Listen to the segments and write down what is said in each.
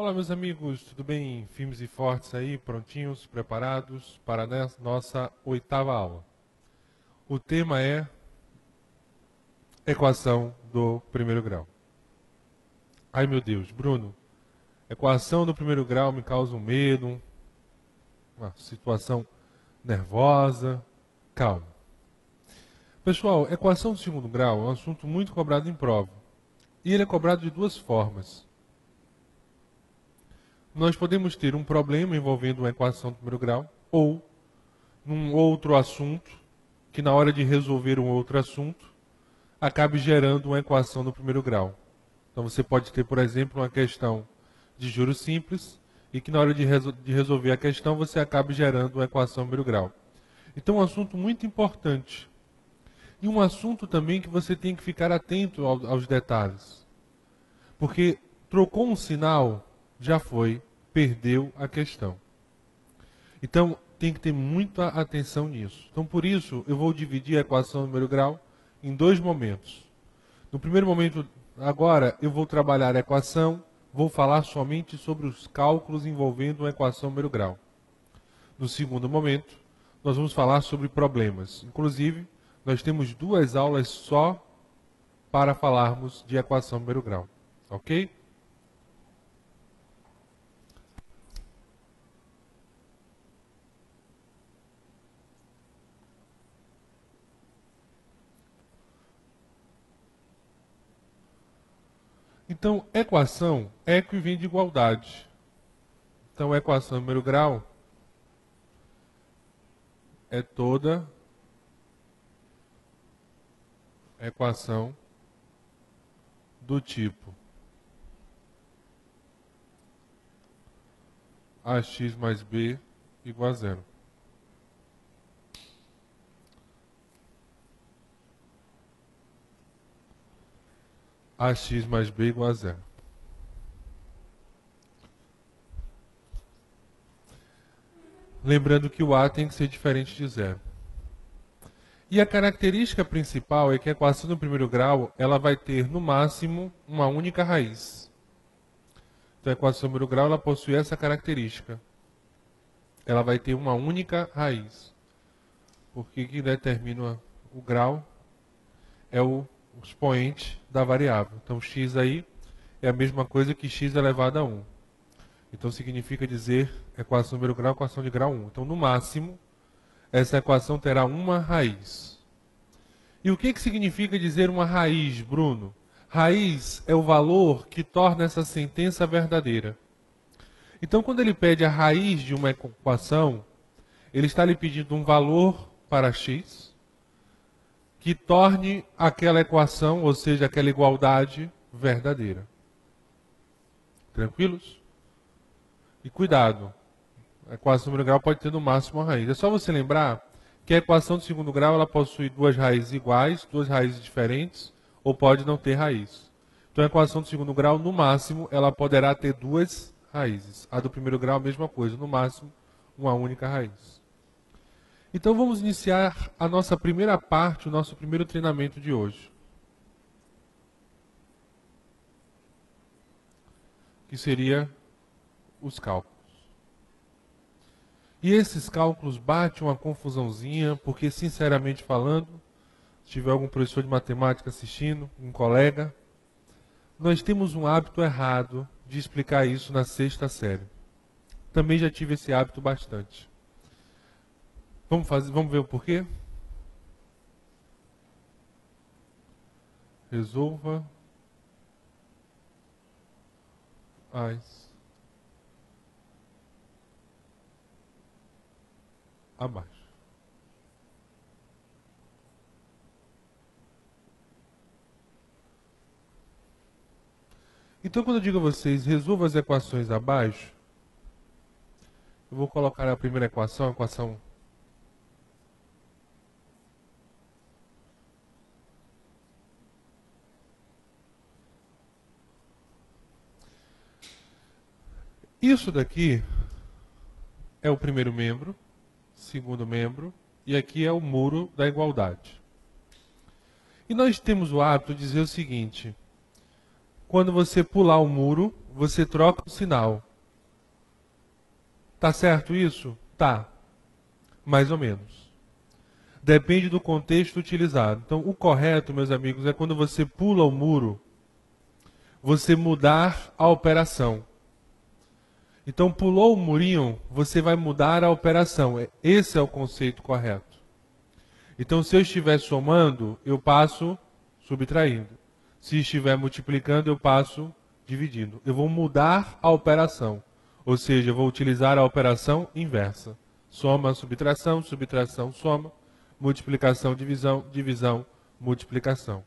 Fala, meus amigos, tudo bem? Firmes e fortes aí, prontinhos, preparados para a nossa oitava aula. O tema é equação do primeiro grau. Ai, meu Deus, Bruno, equação do primeiro grau me causa um medo, uma situação nervosa. Calma. Pessoal, equação do segundo grau é um assunto muito cobrado em prova. E ele é cobrado de duas formas. Nós podemos ter um problema envolvendo uma equação do primeiro grau, ou num outro assunto, que na hora de resolver um outro assunto, acabe gerando uma equação do primeiro grau. Então você pode ter, por exemplo, uma questão de juros simples, e que na hora de resolver a questão, você acabe gerando uma equação do primeiro grau. Então é um assunto muito importante. E um assunto também que você tem que ficar atento aos detalhes. Porque trocou um sinal, já foi, perdeu a questão. Então, tem que ter muita atenção nisso. Então, por isso, eu vou dividir a equação do primeiro grau em dois momentos. No primeiro momento, agora, eu vou trabalhar a equação, vou falar somente sobre os cálculos envolvendo uma equação do primeiro grau. No segundo momento, nós vamos falar sobre problemas. Inclusive, nós temos 2 aulas só para falarmos de equação do primeiro grau. Ok? Então, equação, equi vem de igualdade. Então, a equação do primeiro grau é toda equação do tipo ax mais b igual a zero. Ax mais b igual a zero. Lembrando que o a tem que ser diferente de zero. E a característica principal é que a equação do primeiro grau ela vai ter, no máximo, uma única raiz. Então, a equação do primeiro grau ela possui essa característica. Ela vai ter uma única raiz. Porque que determina o grau é o expoente da variável. Então, x aí é a mesma coisa que x elevado a 1. Então, significa dizer equação do primeiro grau, equação de grau 1. Então, no máximo, essa equação terá uma raiz. E o que significa dizer uma raiz, Bruno? Raiz é o valor que torna essa sentença verdadeira. Então, quando ele pede a raiz de uma equação, ele está lhe pedindo um valor para x que torne aquela equação, ou seja, aquela igualdade, verdadeira. Tranquilos? E cuidado, a equação do primeiro grau pode ter no máximo uma raiz. É só você lembrar que a equação do segundo grau ela possui 2 raízes iguais, 2 raízes diferentes, ou pode não ter raiz. Então a equação do segundo grau, no máximo, ela poderá ter 2 raízes. A do primeiro grau, a mesma coisa, no máximo, uma única raiz. Então vamos iniciar a nossa primeira parte, o nosso primeiro treinamento de hoje. Que seria os cálculos. E esses cálculos batem uma confusãozinha, porque, sinceramente falando, se tiver algum professor de matemática assistindo, um colega, nós temos um hábito errado de explicar isso na 6ª série. Também já tive esse hábito bastante. Vamos ver o porquê? Resolva as abaixo. Então, quando eu digo a vocês, resolva as equações abaixo, eu vou colocar a primeira equação, a equação isso daqui é o primeiro membro, segundo membro, e aqui é o muro da igualdade. E nós temos o hábito de dizer o seguinte: quando você pular o muro, você troca o sinal. Tá certo isso? Tá. Mais ou menos. Depende do contexto utilizado. Então, o correto, meus amigos, é quando você pula o muro, você mudar a operação. Então, pulou o murinho, você vai mudar a operação. Esse é o conceito correto. Então, se eu estiver somando, eu passo subtraindo. Se estiver multiplicando, eu passo dividindo. Eu vou mudar a operação. Ou seja, eu vou utilizar a operação inversa. Soma, subtração, subtração, soma. Multiplicação, divisão, divisão, multiplicação.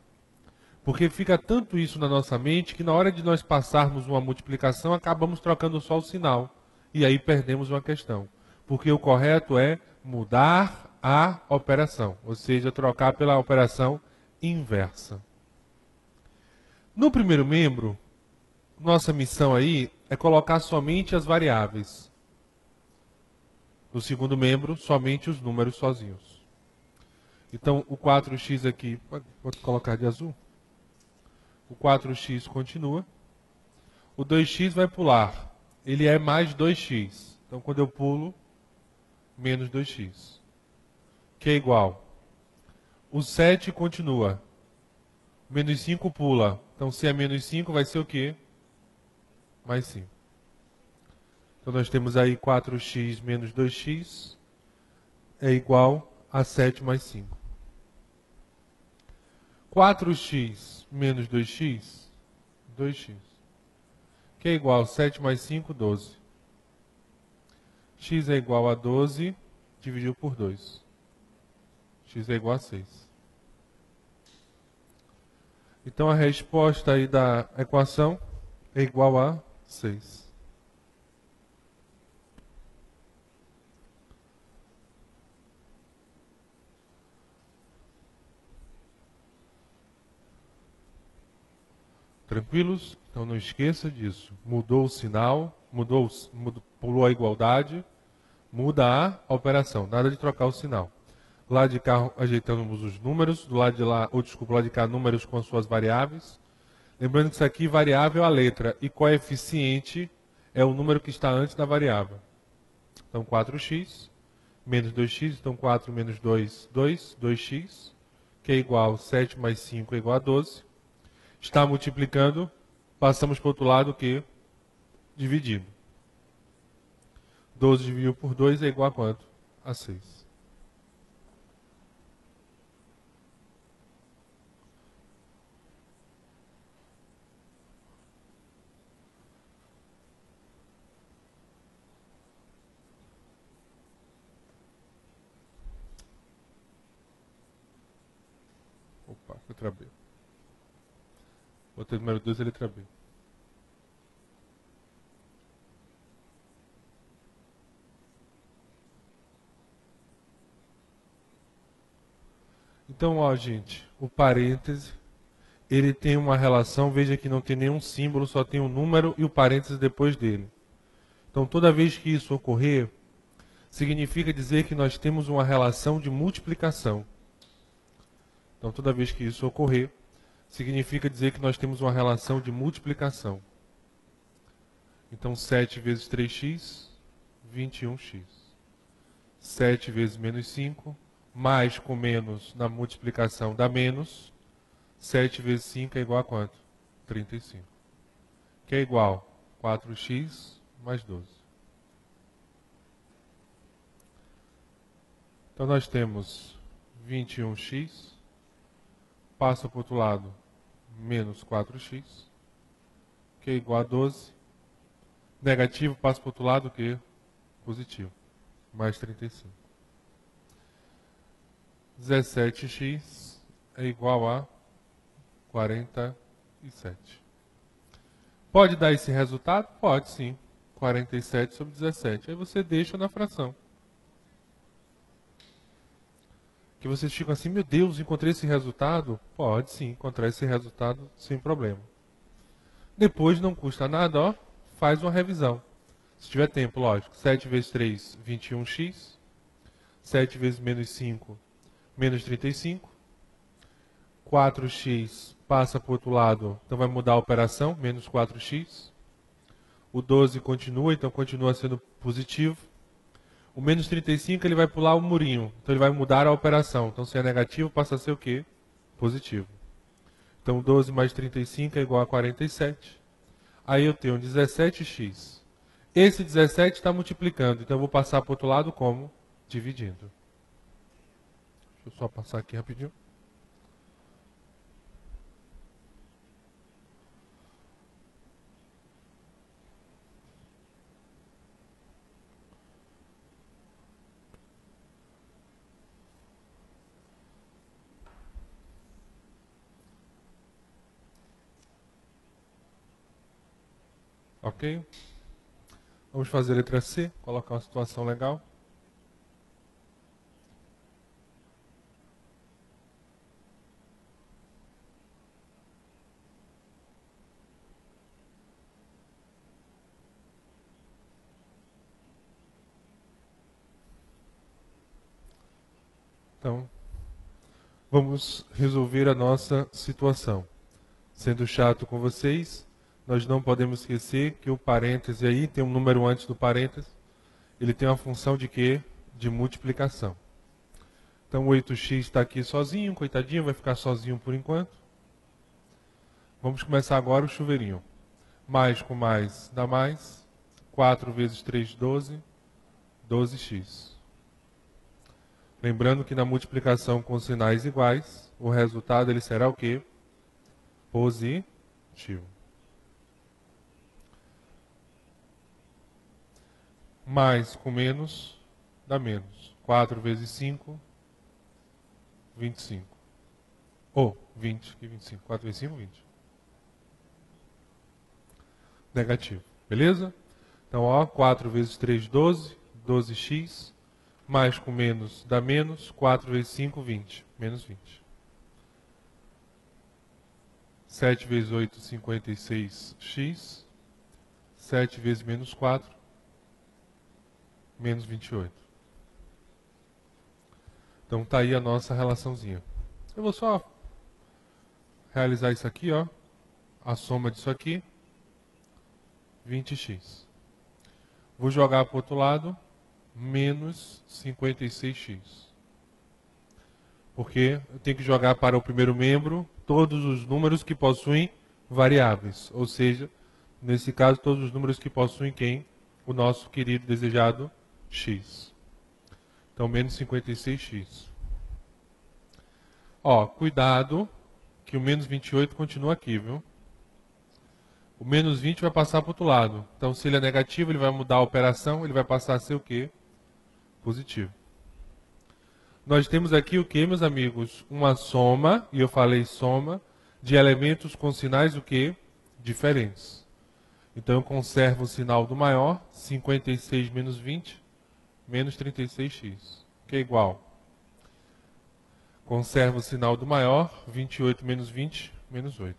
Porque fica tanto isso na nossa mente que na hora de nós passarmos uma multiplicação, acabamos trocando só o sinal. E aí perdemos uma questão. Porque o correto é mudar a operação. Ou seja, trocar pela operação inversa. No primeiro membro, nossa missão aí é colocar somente as variáveis. No segundo membro, somente os números sozinhos. Então, o 4x aqui, vou colocar de azul. O 4x continua. O 2x vai pular. Ele é mais 2x. Então, quando eu pulo, menos 2x. Que é igual. O 7 continua. Menos 5 pula. Então, se é menos 5, vai ser o quê? Mais 5. Então, nós temos aí 4x menos 2x é igual a 7 mais 5. 4x menos 2x, 2x. Que é igual a 7 mais 5, 12. X é igual a 12, dividido por 2. X é igual a 6. Então a resposta aí da equação é igual a 6. Tranquilos? Então não esqueça disso. Mudou o sinal, pulou a igualdade, muda a operação. Nada de trocar o sinal. Do lado de cá ajeitamos os números, do lado de lá, do lado de cá números com as suas variáveis. Lembrando que isso aqui variável é a letra e coeficiente é o número que está antes da variável. Então 4x menos 2x, então 4 menos 2, 2x, que é igual a 7 mais 5 é igual a 12. Está multiplicando, passamos para o outro lado que dividindo. 12 dividido por 2 é igual a quanto? A 6. Opa, letra B. Botei o número 2 e letra B. Então, ó, gente, o parêntese, ele tem uma relação, veja que não tem nenhum símbolo, só tem um número e o parêntese depois dele. Então, toda vez que isso ocorrer, significa dizer que nós temos uma relação de multiplicação. Então, toda vez que isso ocorrer, significa dizer que nós temos uma relação de multiplicação. Então, 7 vezes 3x, 21x. 7 vezes menos 5, mais com menos na multiplicação dá menos. 7 vezes 5 é igual a quanto? 35. Que é igual a 4x mais 12. Então, nós temos 21x, passa para o outro lado, menos 4x, que é igual a 12. Negativo passa para o outro lado, que é positivo, mais 35. 17x é igual a 47. Pode dar esse resultado? Pode sim. 47 sobre 17. Aí você deixa na fração. Que vocês ficam assim, meu Deus, encontrei esse resultado? Pode sim encontrar esse resultado sem problema. Depois não custa nada, ó, faz uma revisão. Se tiver tempo, lógico. 7 vezes 3, 21x. 7 vezes menos 5, menos 35. 4x passa para o outro lado, então vai mudar a operação, menos 4x. O 12 continua, então continua sendo positivo. O menos 35 ele vai pular o murinho, então ele vai mudar a operação. Então se é negativo passa a ser o quê? Positivo. Então 12 mais 35 é igual a 47. Aí eu tenho 17x. Esse 17 está multiplicando, então eu vou passar para o outro lado como? Dividindo. Deixa eu só passar aqui rapidinho. Ok? Vamos fazer a letra C, colocar uma situação legal. Então, vamos resolver a nossa situação. Sendo chato com vocês, nós não podemos esquecer que o parêntese aí, tem um número antes do parêntese, ele tem uma função de quê? De multiplicação. Então o 8x está aqui sozinho, coitadinho, vai ficar sozinho por enquanto. Vamos começar agora o chuveirinho. Mais com mais dá mais. 4 vezes 3, 12. 12x. Lembrando que na multiplicação com sinais iguais, o resultado ele será o quê? Positivo. Mais com menos dá menos. 4 vezes 5, 25. Ou 20, que 25. 4 vezes 5, 20. Negativo. Beleza? Então, ó, 4 vezes 3, 12. 12x. Mais com menos dá menos. 4 vezes 5, 20. Menos 20. 7 vezes 8, 56x. 7 vezes menos 4, menos 28. Então tá aí a nossa relaçãozinha. Eu vou só realizar isso aqui, ó. A soma disso aqui, 20x. Vou jogar para o outro lado, menos 56x. Porque eu tenho que jogar para o primeiro membro todos os números que possuem variáveis. Ou seja, nesse caso, todos os números que possuem quem? O nosso querido desejado x. Então, menos 56x. Ó, cuidado, que o menos 28 continua aqui, viu? O menos 20 vai passar para o outro lado. Então, se ele é negativo, ele vai mudar a operação, ele vai passar a ser o quê? Positivo. Nós temos aqui o que, meus amigos? Uma soma, e eu falei soma, de elementos com sinais o quê? Diferentes. Então eu conservo o sinal do maior, 56 menos 20, menos 36x, que é igual. Conservo o sinal do maior, 28 menos 20, menos 8.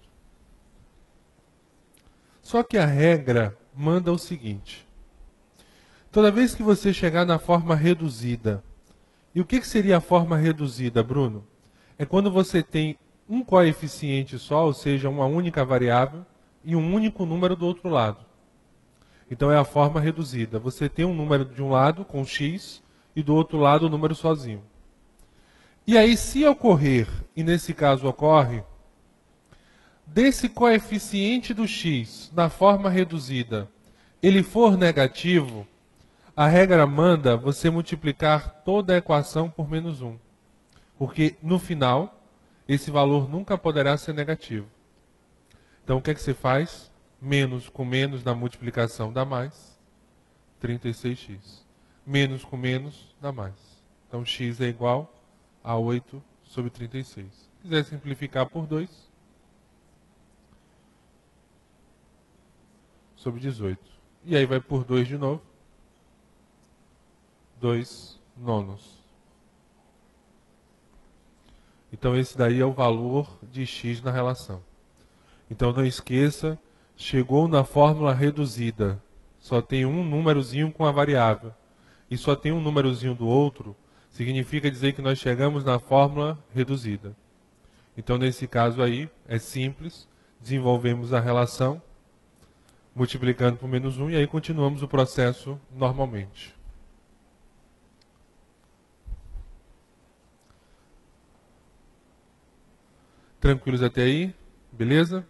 Só que a regra manda o seguinte. Toda vez que você chegar na forma reduzida, e o que seria a forma reduzida, Bruno? É quando você tem um coeficiente só, ou seja, uma única variável, e um único número do outro lado. Então é a forma reduzida. Você tem um número de um lado com x e do outro lado o número sozinho. E aí, se ocorrer, e nesse caso ocorre, desse coeficiente do x na forma reduzida, ele for negativo, a regra manda você multiplicar toda a equação por menos 1. Porque no final, esse valor nunca poderá ser negativo. Então o que é que você faz? Menos com menos na multiplicação dá mais, 36x. Menos com menos dá mais. Então x é igual a 8 sobre 36. Se quiser simplificar por 2, sobre 18. E aí vai por 2 de novo. 2 nonos. Então esse daí é o valor de x na relação. Então não esqueça, chegou na fórmula reduzida. Só tem um númerozinho com a variável. E só tem um númerozinho do outro, significa dizer que nós chegamos na fórmula reduzida. Então nesse caso aí, é simples, desenvolvemos a relação. multiplicando por menos 1, e aí continuamos o processo normalmente. Tranquilos até aí? Beleza?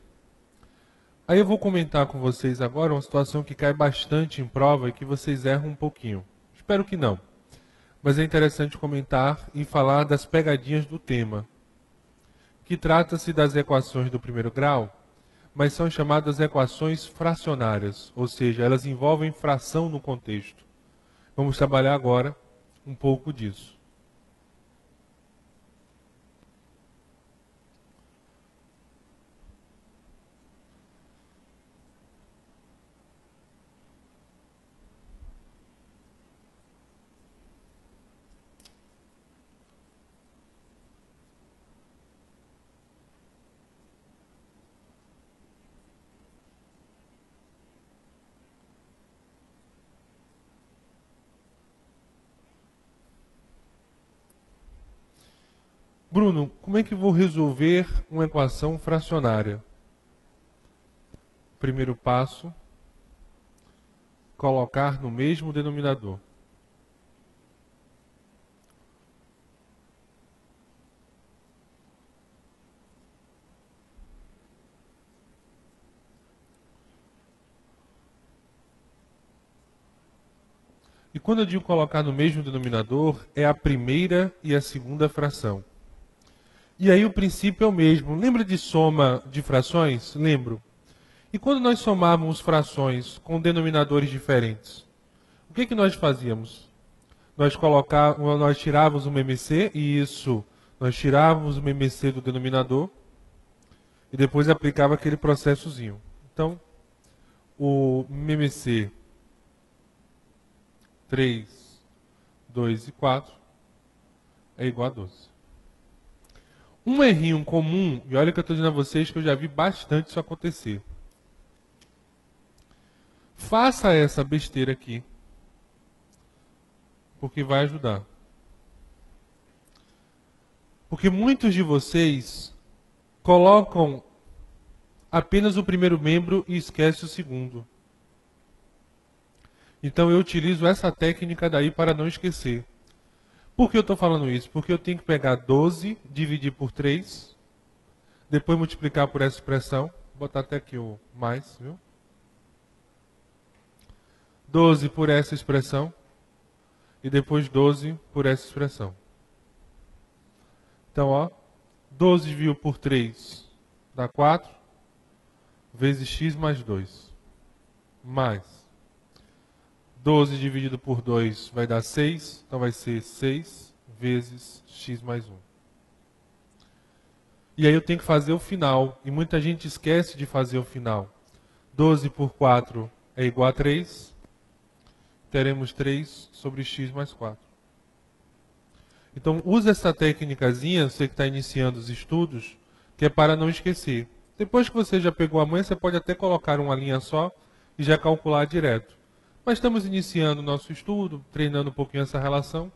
Aí eu vou comentar com vocês agora uma situação que cai bastante em prova e que vocês erram um pouquinho. Espero que não. Mas é interessante comentar e falar das pegadinhas do tema, que trata-se das equações do primeiro grau, mas são chamadas equações fracionárias, ou seja, elas envolvem fração no contexto. Vamos trabalhar agora um pouco disso. Bruno, como é que eu vou resolver uma equação fracionária? Primeiro passo, colocar no mesmo denominador. E quando eu digo colocar no mesmo denominador, é a primeira e a segunda fração. E aí o princípio é o mesmo. Lembra de soma de frações? Lembro. E quando nós somávamos frações com denominadores diferentes, o que nós fazíamos? Nós tirávamos uma MC, e isso, nós tirávamos uma MC do denominador, e depois aplicava aquele processozinho. Então, o MC 3, 2 e 4 é igual a 12. Um errinho comum, e olha que eu estou dizendo a vocês que eu já vi bastante isso acontecer. Faça essa besteira aqui, porque vai ajudar. Porque muitos de vocês colocam apenas o primeiro membro e esquece o segundo. Então eu utilizo essa técnica daí para não esquecer. Por que eu estou falando isso? Porque eu tenho que pegar 12, dividir por 3, depois multiplicar por essa expressão, vou botar até aqui o mais, viu? 12 por essa expressão, e depois 12 por essa expressão. Então, ó, 12 dividido por 3 dá 4, vezes x mais 2. Mais 12 dividido por 2 vai dar 6, então vai ser 6 vezes x mais 1. E aí eu tenho que fazer o final, e muita gente esquece de fazer o final. 12 por 4 é igual a 3, teremos 3 sobre x mais 4. Então use essa técnicazinha, você que está iniciando os estudos, que é para não esquecer. Depois que você já pegou a manha, você pode até colocar uma linha só e já calcular direto. Mas estamos iniciando o nosso estudo, treinando um pouquinho essa relação.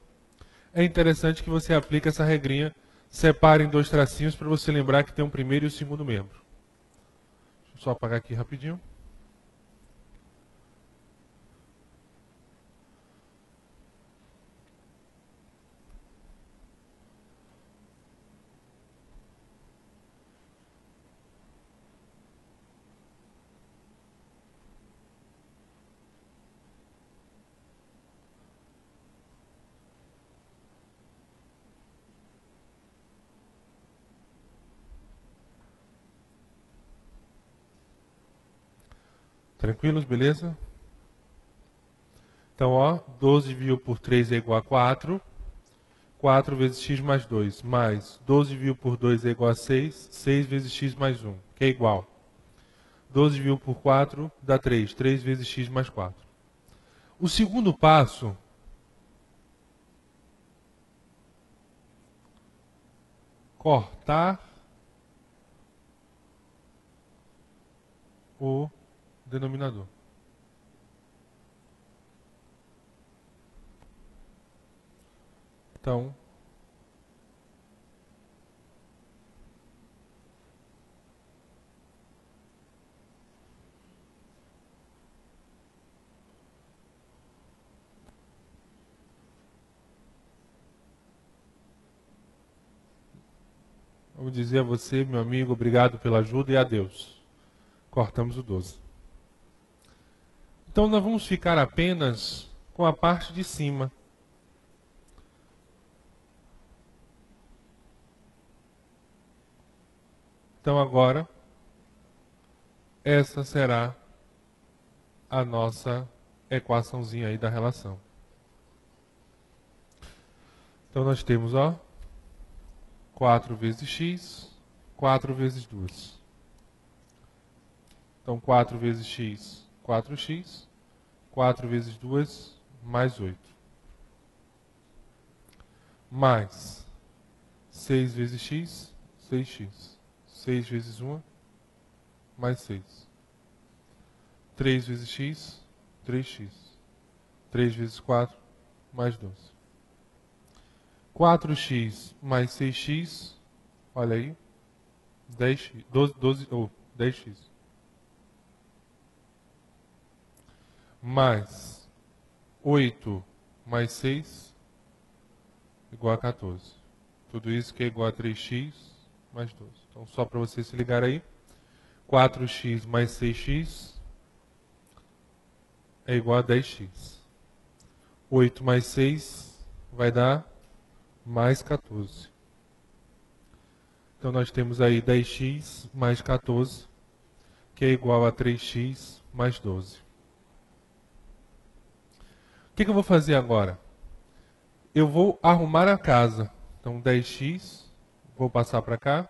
É interessante que você aplique essa regrinha, separe em 2 tracinhos para você lembrar que tem um primeiro e o segundo membro. Deixa eu só apagar aqui rapidinho. Tranquilos, beleza? Então, ó, 12 dividido por 3 é igual a 4. 4 vezes x mais 2, mais 12 dividido por 2 é igual a 6. 6 vezes x mais 1, que é igual. 12 dividido por 4 dá 3. 3 vezes x mais 4. O segundo passo cortar o denominador. Então, Vou dizer a você, meu amigo, obrigado pela ajuda e adeus. Cortamos o 12. Então nós vamos ficar apenas com a parte de cima. Então agora, essa será a nossa equaçãozinha aí da relação. Então nós temos, ó, 4 vezes x, 4 vezes 2. Então 4 vezes x, 4x, 4 vezes 2, mais 8. Mais 6 vezes x, 6x. 6 vezes 1, mais 6. 3 vezes x, 3x. 3 vezes 4, mais 12. 4x mais 6x, olha aí, 10x, 10x. Mais 8 mais 6, igual a 14. Tudo isso que é igual a 3x mais 12. Então, só para você se ligar aí, 4x mais 6x é igual a 10x. 8 mais 6 vai dar mais 14. Então, nós temos aí 10x mais 14, que é igual a 3x mais 12. O que eu vou fazer agora? Eu vou arrumar a casa. Então, 10x, vou passar para cá,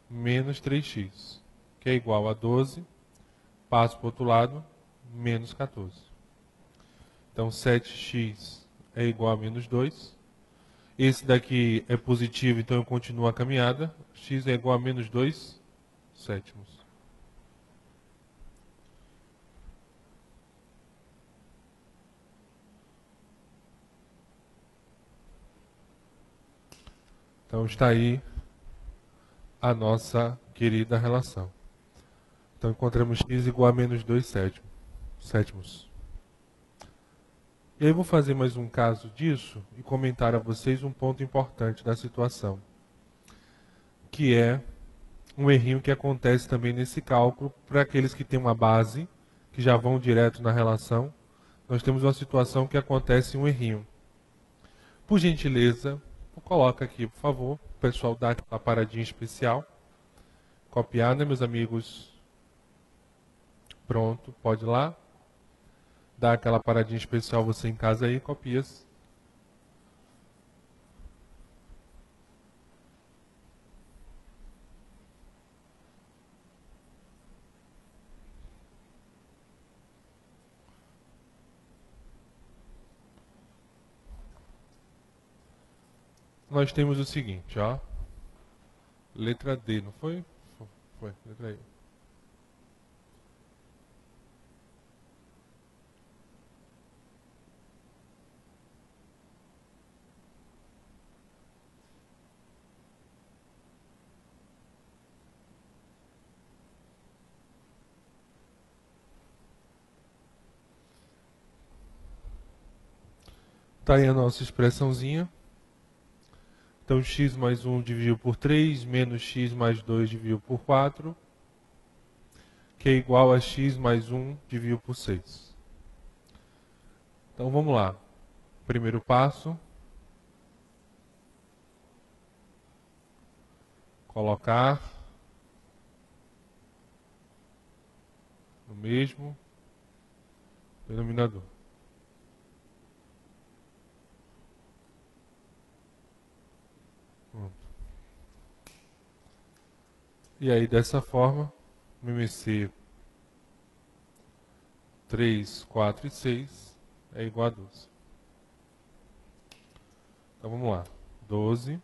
menos 3x, que é igual a 12, passo para o outro lado, menos 14. Então, 7x é igual a menos 2. Esse daqui é positivo, então eu continuo a caminhada. X é igual a menos 2 sétimos. Então, está aí a nossa querida relação. Então, encontramos x igual a menos 2 sétimos. E aí, eu vou fazer mais um caso disso e comentar a vocês um ponto importante da situação, que é um errinho que acontece também nesse cálculo para aqueles que têm uma base, que já vão direto na relação. Nós temos uma situação que acontece um errinho. Por gentileza, coloca aqui, por favor, o pessoal dá aquela paradinha especial. Copiar, né, meus amigos? Pronto, pode ir lá. Dá aquela paradinha especial você em casa aí, copia-se. Nós temos o seguinte, ó. Letra D, não foi? Foi, letra E. Está aí a nossa expressãozinha. Então, x mais 1 dividido por 3, menos x mais 2 dividido por 4, que é igual a x mais 1 dividido por 6. Então, vamos lá. Primeiro passo. Colocar no mesmo denominador. Pronto. E aí, dessa forma, MMC 3, 4 e 6 é igual a 12. Então, vamos lá. 12.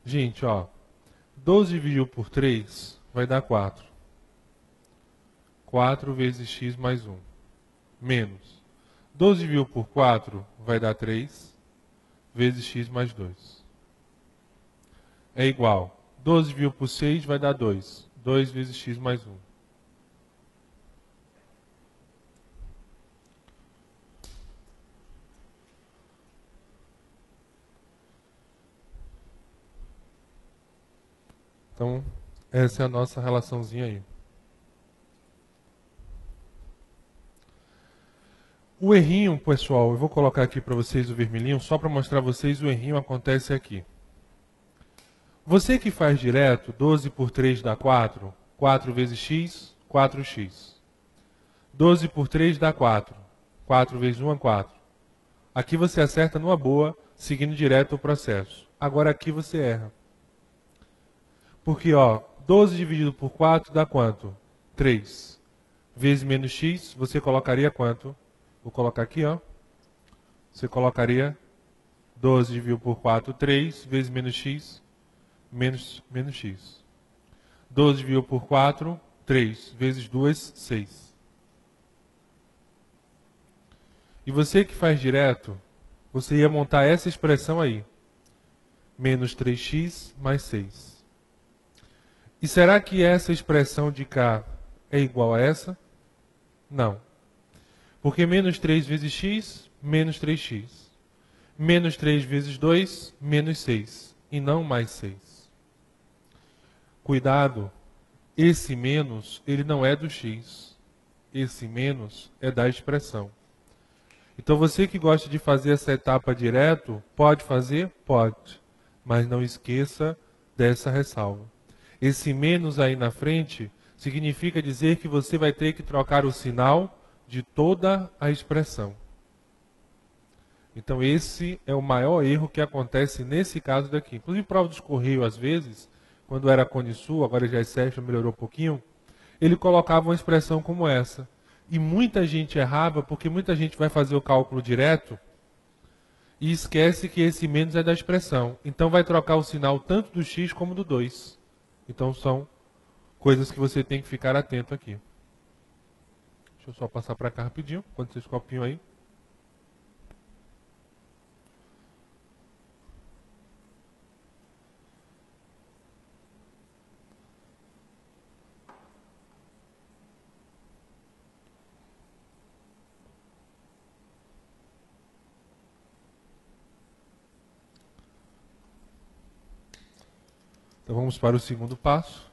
Gente, ó. 12 dividido por 3 vai dar 4. 4 vezes x mais 1. Menos. 12 dividido por 4 vai dar 3 vezes x mais 2. É igual. 12 dividido por 6 vai dar 2. 2 vezes x mais 1. Então, essa é a nossa relaçãozinha aí. O errinho, pessoal, eu vou colocar aqui para vocês o vermelhinho, só para mostrar a vocês o errinho acontece aqui. Você que faz direto, 12 por 3 dá 4, 4 vezes x, 4x. 12 por 3 dá 4, 4 vezes 1 é 4. Aqui você acerta numa boa, seguindo direto o processo. Agora aqui você erra. Porque, ó, 12 dividido por 4 dá quanto? 3. Vezes menos x, você colocaria quanto? Vou colocar aqui, ó. Você colocaria 12 dividido por 4, 3, vezes menos x, menos x. 12 dividido por 4, 3, vezes 2, 6. E você que faz direto, você ia montar essa expressão aí. Menos 3x mais 6. E será que essa expressão de cá é igual a essa? Não. Porque menos 3 vezes x, menos 3x. Menos 3 vezes 2, menos 6. E não mais 6. Cuidado, esse menos, ele não é do x. Esse menos é da expressão. Então você que gosta de fazer essa etapa direto, pode fazer? Pode. Mas não esqueça dessa ressalva. Esse menos aí na frente significa dizer que você vai ter que trocar o sinal de toda a expressão. Então esse é o maior erro que acontece nesse caso daqui. Inclusive prova dos Correios, às vezes, quando era Cone Sul, agora já é Sexta, melhorou um pouquinho, ele colocava uma expressão como essa. E muita gente errava, porque muita gente vai fazer o cálculo direto e esquece que esse menos é da expressão. Então vai trocar o sinal tanto do x como do 2. Então são coisas que você tem que ficar atento aqui. Deixa eu só passar para cá rapidinho, enquanto vocês copiam aí. Então vamos para o segundo passo.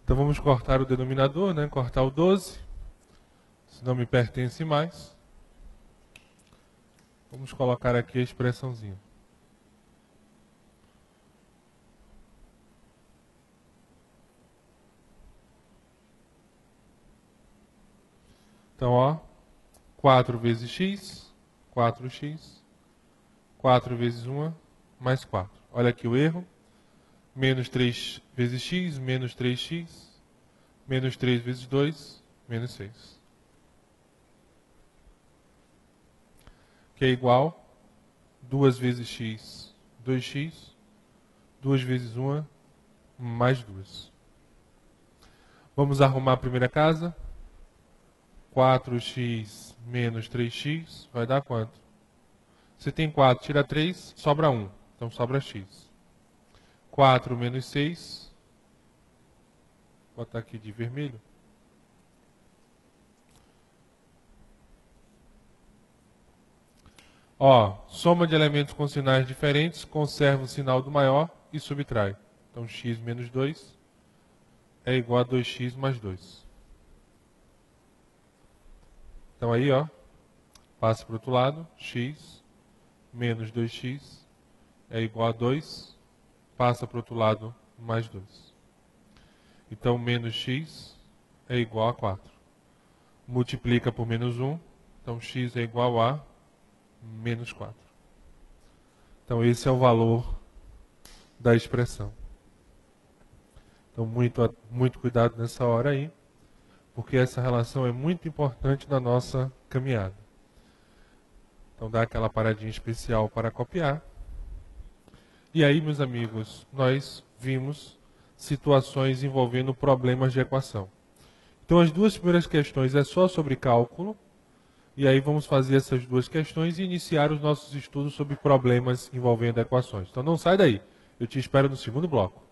Então vamos cortar o denominador, né? Cortar o 12. Se não me pertence mais. Vamos colocar aqui a expressãozinha. Então, ó, 4 vezes x, 4x, 4 vezes 1, mais 4. Olha aqui o erro. Menos 3 vezes x, menos 3x, menos 3 vezes 2, menos 6. Que é igual 2 vezes x, 2x, 2 vezes 1, mais 2. Vamos arrumar a primeira casa. 4x menos 3x vai dar quanto? Você tem 4, tira 3, sobra 1. Então sobra x. 4 menos 6. Vou botar aqui de vermelho. Ó, soma de elementos com sinais diferentes, conserva o sinal do maior e subtrai. Então x menos 2 é igual a 2x mais 2. Então aí, ó, passa para o outro lado, x menos 2x é igual a 2, passa para o outro lado, mais 2. Então menos x é igual a 4. Multiplica por menos 1, então x é igual a menos 4. Então esse é o valor da expressão. Então muito cuidado nessa hora aí, porque essa relação é muito importante na nossa caminhada. Então dá aquela paradinha especial para copiar. E aí, meus amigos, nós vimos situações envolvendo problemas de equação. Então as duas primeiras questões é só sobre cálculo, e aí vamos fazer essas duas questões e iniciar os nossos estudos sobre problemas envolvendo equações. Então não sai daí, eu te espero no segundo bloco.